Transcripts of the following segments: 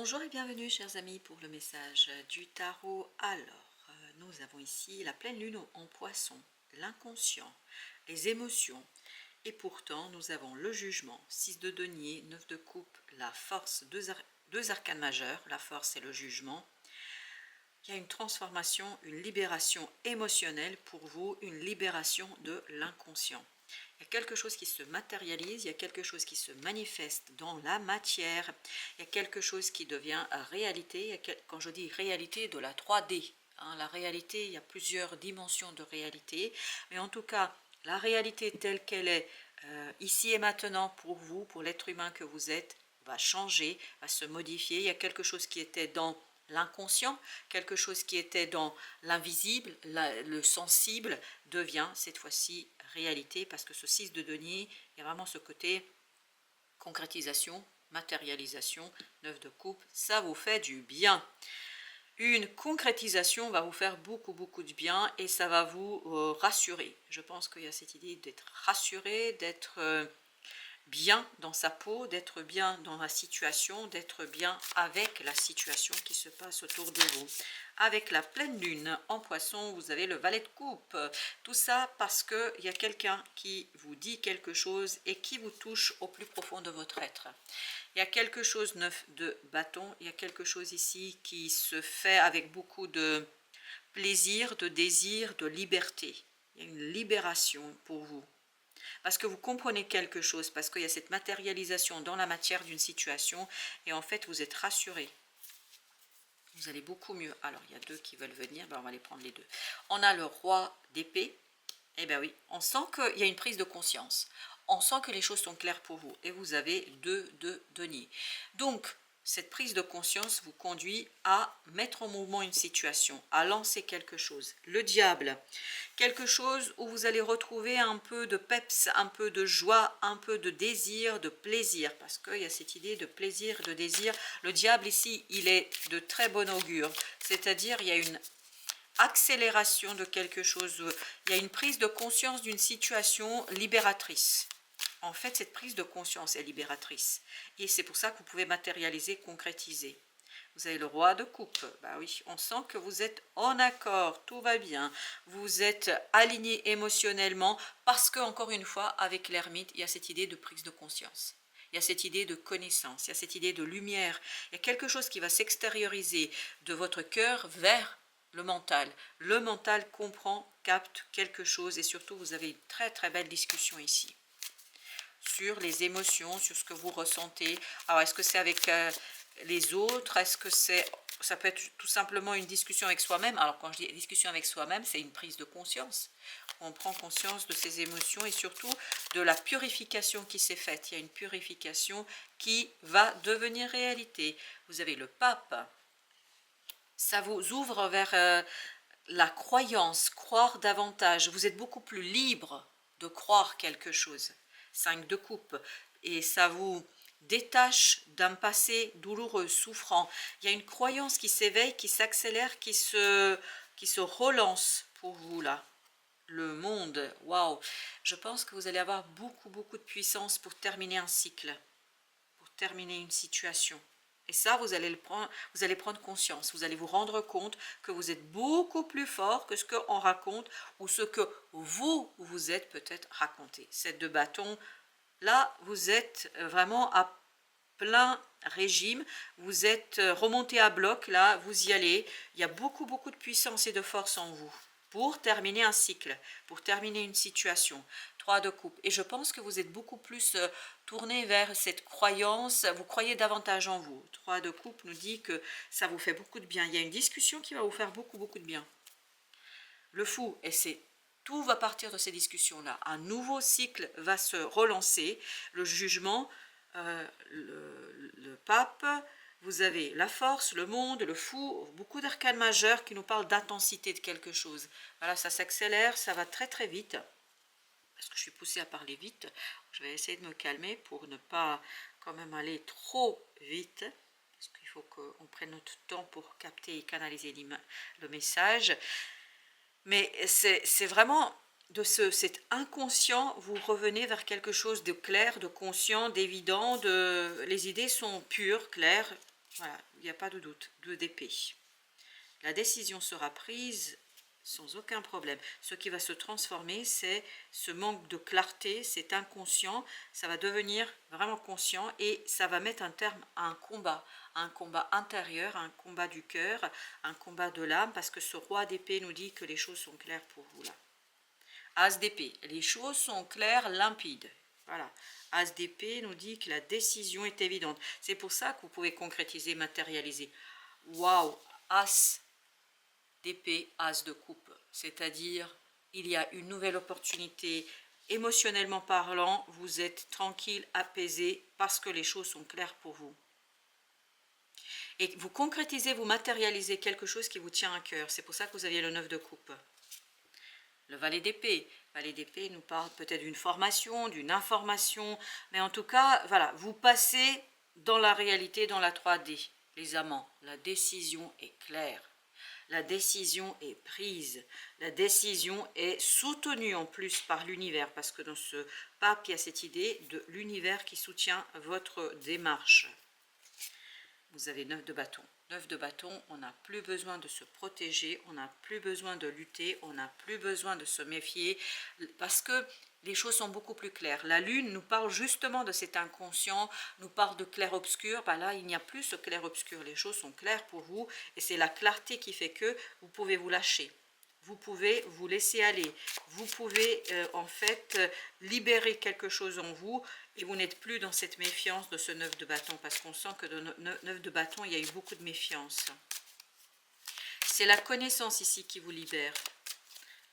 Bonjour et bienvenue chers amis pour le message du tarot. Alors, nous avons ici la pleine lune en poisson, l'inconscient, les émotions et pourtant nous avons le jugement, 6 de denier, 9 de coupe, la force, deux arcanes majeurs, la force et le jugement. Il y a une transformation, une libération émotionnelle pour vous, une libération de l'inconscient. Il y a quelque chose qui se matérialise, il y a quelque chose qui se manifeste dans la matière, il y a quelque chose qui devient réalité. Quand je dis réalité, de la 3D, hein, la réalité, il y a plusieurs dimensions de réalité, mais en tout cas, la réalité telle qu'elle est ici et maintenant pour vous, pour l'être humain que vous êtes, va changer, va se modifier. Il y a quelque chose qui était dans l'inconscient, quelque chose qui était dans l'invisible, le sensible, devient cette fois-ci réalité, parce que ce 6 de denier, il y a vraiment ce côté concrétisation, matérialisation, 9 de coupe, ça vous fait du bien. Une concrétisation va vous faire beaucoup de bien et ça va vous rassurer. Je pense qu'il y a cette idée d'être rassuré, d'être bien dans sa peau, d'être bien dans la situation, d'être bien avec la situation qui se passe autour de vous. Avec la pleine lune en poisson, vous avez le valet de coupe. Tout ça parce qu'il y a quelqu'un qui vous dit quelque chose et qui vous touche au plus profond de votre être. Il y a quelque chose, 9 de bâton, il y a quelque chose ici qui se fait avec beaucoup de plaisir, de désir, de liberté. Il y a une libération pour vous. Parce que vous comprenez quelque chose, parce qu'il y a cette matérialisation dans la matière d'une situation, et en fait vous êtes rassuré. Vous allez beaucoup mieux. Alors il y a deux qui veulent venir, ben, on va les prendre les deux. On a le roi d'épée, et bien oui, on sent qu'il y a une prise de conscience. On sent que les choses sont claires pour vous, et vous avez deux de denier. Donc, cette prise de conscience vous conduit à mettre en mouvement une situation, à lancer quelque chose. Le diable, quelque chose où vous allez retrouver un peu de peps, un peu de joie, un peu de désir, de plaisir, parce qu'il y a cette idée de plaisir, de désir. Le diable ici, il est de très bon augure, c'est-à-dire il y a une accélération de quelque chose, il y a une prise de conscience d'une situation libératrice. En fait, cette prise de conscience est libératrice. Et c'est pour ça que vous pouvez matérialiser, concrétiser. Vous avez le roi de coupe. Bah oui, on sent que vous êtes en accord, tout va bien. Vous êtes aligné émotionnellement parce que, encore une fois, avec l'ermite, il y a cette idée de prise de conscience. Il y a cette idée de connaissance, il y a cette idée de lumière. Il y a quelque chose qui va s'extérioriser de votre cœur vers le mental. Le mental comprend, capte quelque chose et surtout, vous avez une très belle discussion ici sur les émotions, sur ce que vous ressentez. Alors, est-ce que c'est avec les autres? Est-ce que ça peut être tout simplement une discussion avec soi-même? Alors, quand je dis discussion avec soi-même, c'est une prise de conscience. On prend conscience de ses émotions et surtout de la purification qui s'est faite. Il y a une purification qui va devenir réalité. Vous avez le pape. Ça vous ouvre vers la croyance, croire davantage. Vous êtes beaucoup plus libre de croire quelque chose. 5 de coupe. Et ça vous détache d'un passé douloureux, souffrant. Il y a une croyance qui s'éveille, qui s'accélère, qui se relance pour vous là. Le monde, waouh! Je pense que vous allez avoir beaucoup de puissance pour terminer un cycle, pour terminer une situation. Et ça, vous allez prendre conscience, vous allez vous rendre compte que vous êtes beaucoup plus fort que ce qu'on raconte ou ce que vous êtes peut-être raconté. 7 de bâton, là, vous êtes vraiment à plein régime, vous êtes remonté à bloc, là, vous y allez. Il y a beaucoup de puissance et de force en vous pour terminer un cycle, pour terminer une situation. 3 de coupe. Et je pense que vous êtes beaucoup plus tourné vers cette croyance, vous croyez davantage en vous. 3 de coupe nous dit que ça vous fait beaucoup de bien. Il y a une discussion qui va vous faire beaucoup de bien. Le fou, et c'est tout va partir de ces discussions-là. Un nouveau cycle va se relancer. Le jugement, le pape, vous avez la force, le monde, le fou, beaucoup d'arcanes majeurs qui nous parlent d'intensité de quelque chose. Voilà, ça s'accélère, ça va très vite. Parce que je suis poussée à parler vite. Je vais essayer de me calmer pour ne pas quand même aller trop vite. Parce qu'il faut qu'on prenne notre temps pour capter et canaliser le message. Mais c'est vraiment de cet inconscient, vous revenez vers quelque chose de clair, de conscient, d'évident. Les idées sont pures, claires. Voilà, il n'y a pas de doute. 2 d'épée. La décision sera prise sans aucun problème. Ce qui va se transformer, c'est ce manque de clarté, c'est inconscient, ça va devenir vraiment conscient et ça va mettre un terme à un combat intérieur, un combat du cœur, un combat de l'âme, parce que ce roi d'épée nous dit que les choses sont claires pour vous là. As d'épée, les choses sont claires, limpides. Voilà. As d'épée nous dit que la décision est évidente. C'est pour ça que vous pouvez concrétiser, matérialiser. Waouh, As d'épée, As de coupe. C'est-à-dire, il y a une nouvelle opportunité. Émotionnellement parlant, vous êtes tranquille, apaisé, parce que les choses sont claires pour vous. Et vous concrétisez, vous matérialisez quelque chose qui vous tient à cœur. C'est pour ça que vous aviez le 9 de coupe. Le valet d'épée. Valet d'épée nous parle peut-être d'une formation, d'une information, mais en tout cas, voilà, vous passez dans la réalité, dans la 3D. Les amants, la décision est claire. La décision est prise. La décision est soutenue en plus par l'univers, parce que dans ce pape, il y a cette idée de l'univers qui soutient votre démarche. Vous avez 9 de bâton. 9 de bâton, on n'a plus besoin de se protéger, on n'a plus besoin de lutter, on n'a plus besoin de se méfier, parce que les choses sont beaucoup plus claires. La lune nous parle justement de cet inconscient, nous parle de clair-obscur. Ben là, il n'y a plus ce clair-obscur, les choses sont claires pour vous, et c'est la clarté qui fait que vous pouvez vous lâcher. Vous pouvez vous laisser aller, vous pouvez en fait libérer quelque chose en vous et vous n'êtes plus dans cette méfiance de ce 9 de bâton parce qu'on sent que dans 9 de bâton, il y a eu beaucoup de méfiance. C'est la connaissance ici qui vous libère.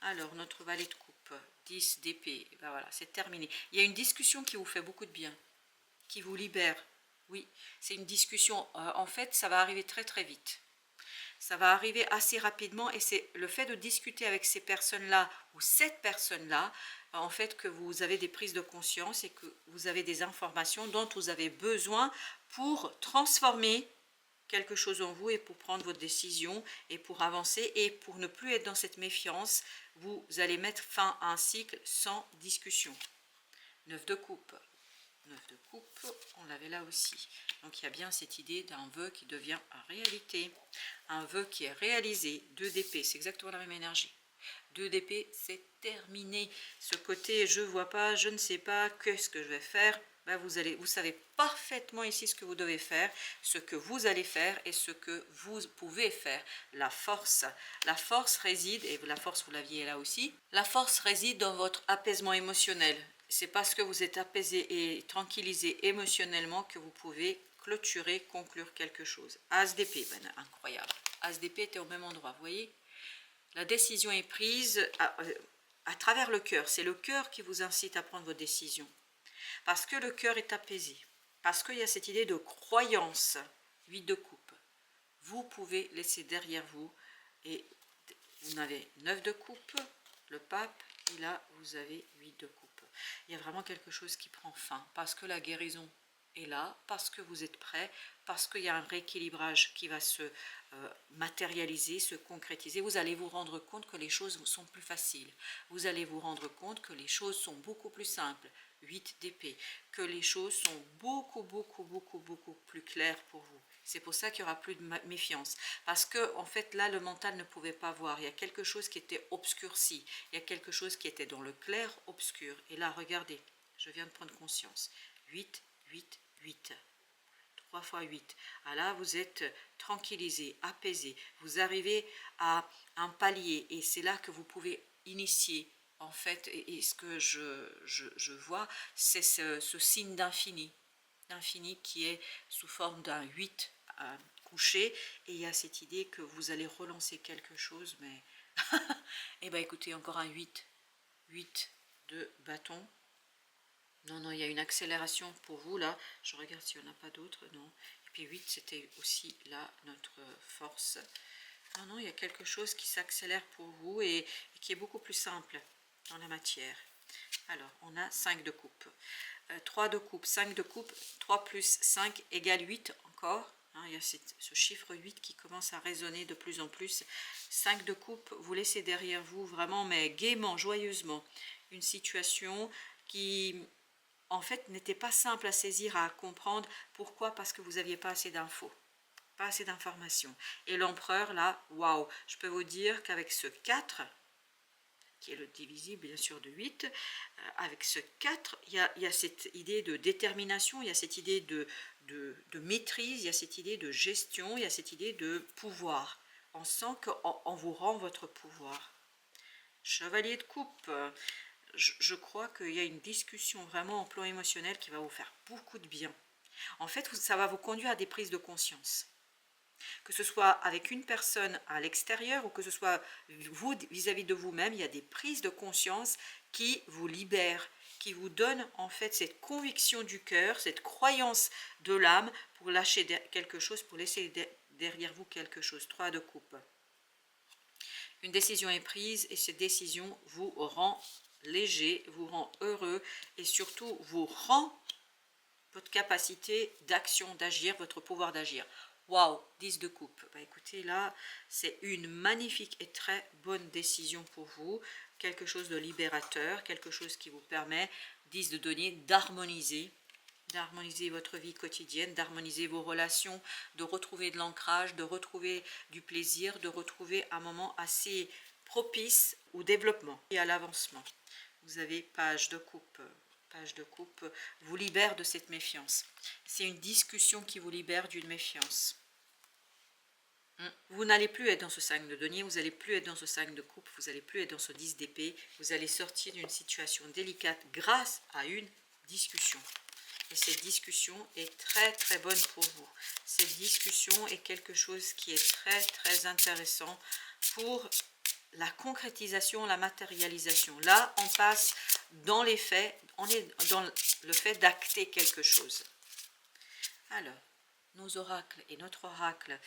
Alors, notre valet de coupe, 10 d'épée, ben voilà, c'est terminé. Il y a une discussion qui vous fait beaucoup de bien, qui vous libère. Oui, c'est une discussion, en fait, ça va arriver très très vite. Ça va arriver assez rapidement et c'est le fait de discuter avec ces personnes-là ou cette personne-là, en fait, que vous avez des prises de conscience et que vous avez des informations dont vous avez besoin pour transformer quelque chose en vous et pour prendre votre décision et pour avancer et pour ne plus être dans cette méfiance, vous allez mettre fin à un cycle sans discussion. 9 de coupe. 9 de coupe, on l'avait là aussi. Donc il y a bien cette idée d'un vœu qui devient réalité. Un vœu qui est réalisé. 2 d'épée, c'est exactement la même énergie. 2 d'épée, c'est terminé. Ce côté je vois pas, je ne sais pas, qu'est-ce que je vais faire, ben vous savez parfaitement ici ce que vous devez faire, ce que vous allez faire et ce que vous pouvez faire. La force réside, et la force vous l'aviez là aussi, la force réside dans votre apaisement émotionnel. C'est parce que vous êtes apaisé et tranquillisé émotionnellement que vous pouvez clôturer, conclure quelque chose. As d'épée, ben, incroyable. As d'épée était au même endroit, vous voyez. La décision est prise à travers le cœur. C'est le cœur qui vous incite à prendre vos décisions. Parce que le cœur est apaisé. Parce qu'il y a cette idée de croyance. 8 de coupe. Vous pouvez laisser derrière vous. Et vous avez 9 de coupe, le pape. Et là, vous avez 8 de coupe. Il y a vraiment quelque chose qui prend fin. Parce que la guérison est là, parce que vous êtes prêt, parce qu'il y a un rééquilibrage qui va se matérialiser, se concrétiser. Vous allez vous rendre compte que les choses sont plus faciles. Vous allez vous rendre compte que les choses sont beaucoup plus simples. 8 d'épée. Que les choses sont beaucoup plus claires pour vous. C'est pour ça qu'il n'y aura plus de méfiance. Parce que, en fait, là, le mental ne pouvait pas voir. Il y a quelque chose qui était obscurci. Il y a quelque chose qui était dans le clair obscur. Et là, regardez, je viens de prendre conscience. 8, 8, 8. 3 fois 8. Ah là, vous êtes tranquillisé, apaisé. Vous arrivez à un palier et c'est là que vous pouvez initier. En fait, et ce que je vois, c'est ce signe d'infini. D'infini qui est sous forme d'un 8 couché. Et il y a cette idée que vous allez relancer quelque chose. Mais, eh bien écoutez, encore un 8. 8 de bâton. Non, il y a une accélération pour vous, là. Je regarde s'il n'y en a pas d'autres, non. Et puis 8, c'était aussi, là, notre force. Non, il y a quelque chose qui s'accélère pour vous et qui est beaucoup plus simple dans la matière. Alors, on a 5 de coupe. 3 de coupe, 5 de coupe, 3 plus 5 égale 8 encore. Hein, il y a ce chiffre 8 qui commence à résonner de plus en plus. 5 de coupe, vous laissez derrière vous vraiment, mais gaiement, joyeusement, une situation qui en fait n'était pas simple à saisir, à comprendre. Pourquoi? Parce que vous n'aviez pas assez d'infos. pas assez d'informations. Et l'empereur là, waouh, je peux vous dire qu'avec ce 4, qui est le divisible bien sûr de 8, avec ce 4, il y a cette idée de détermination, il y a cette idée de maîtrise, il y a cette idée de gestion, il y a cette idée de pouvoir. On sent qu'on vous rend votre pouvoir. Chevalier de coupe, je crois qu'il y a une discussion vraiment en plan émotionnel qui va vous faire beaucoup de bien. En fait, ça va vous conduire à des prises de conscience. Que ce soit avec une personne à l'extérieur ou que ce soit vous vis-à-vis de vous-même, il y a des prises de conscience qui vous libèrent, qui vous donnent en fait cette conviction du cœur, cette croyance de l'âme pour lâcher quelque chose, pour laisser derrière vous quelque chose. 3 de coupe. Une décision est prise et cette décision vous rend léger, vous rend heureux et surtout vous rend votre capacité d'action, d'agir, votre pouvoir d'agir. Waouh, 10 de coupe. Bah écoutez, là, c'est une magnifique et très bonne décision pour vous. Quelque chose de libérateur, quelque chose qui vous permet, 10 de denier, d'harmoniser votre vie quotidienne, d'harmoniser vos relations, de retrouver de l'ancrage, de retrouver du plaisir, de retrouver un moment assez propice au développement et à l'avancement. Vous avez page de coupe vous libère de cette méfiance. C'est une discussion qui vous libère d'une méfiance. Vous n'allez plus être dans ce 5 de denier, vous n'allez plus être dans ce 5 de coupe, vous n'allez plus être dans ce 10 d'épée, vous allez sortir d'une situation délicate grâce à une discussion. Et cette discussion est très très bonne pour vous. Cette discussion est quelque chose qui est très très intéressant pour la concrétisation, la matérialisation. Là, on passe dans les faits, on est dans le fait d'acter quelque chose. Alors, nos oracles et notre oracle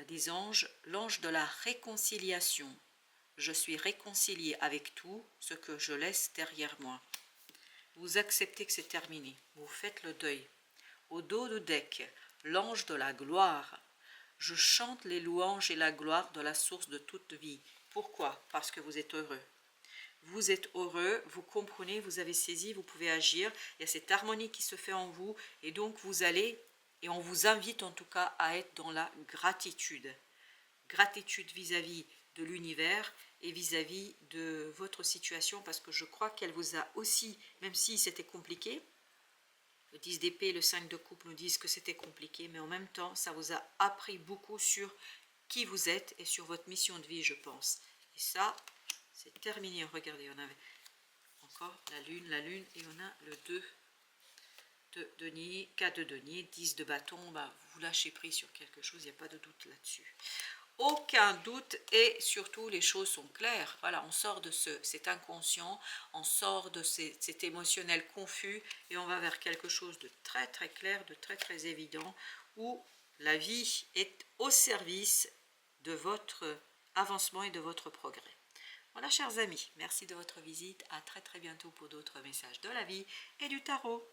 des anges, l'ange de la réconciliation. Je suis réconcilié avec tout ce que je laisse derrière moi. Vous acceptez que c'est terminé, vous faites le deuil. Au dos de deck, l'ange de la gloire. Je chante les louanges et la gloire de la source de toute vie. Pourquoi? Parce que vous êtes heureux. Vous êtes heureux, vous comprenez, vous avez saisi, vous pouvez agir. Il y a cette harmonie qui se fait en vous et donc vous allez, et on vous invite en tout cas à être dans la gratitude. Gratitude vis-à-vis de l'univers et vis-à-vis de votre situation parce que je crois qu'elle vous a aussi, même si c'était compliqué, le 10 d'épée et le 5 de coupe nous disent que c'était compliqué, mais en même temps, ça vous a appris beaucoup sur qui vous êtes et sur votre mission de vie, je pense. Et ça, c'est terminé. Regardez, on avait encore la lune, et on a le 2 de denier, 4 de denier, 10 de bâton. Bah, vous lâchez prise sur quelque chose, il n'y a pas de doute là-dessus. Aucun doute et surtout les choses sont claires. Voilà, on sort de cet inconscient, on sort de cet émotionnel confus et on va vers quelque chose de très très clair, de très très évident où la vie est au service de votre avancement et de votre progrès. Voilà chers amis, merci de votre visite, à très très bientôt pour d'autres messages de la vie et du tarot.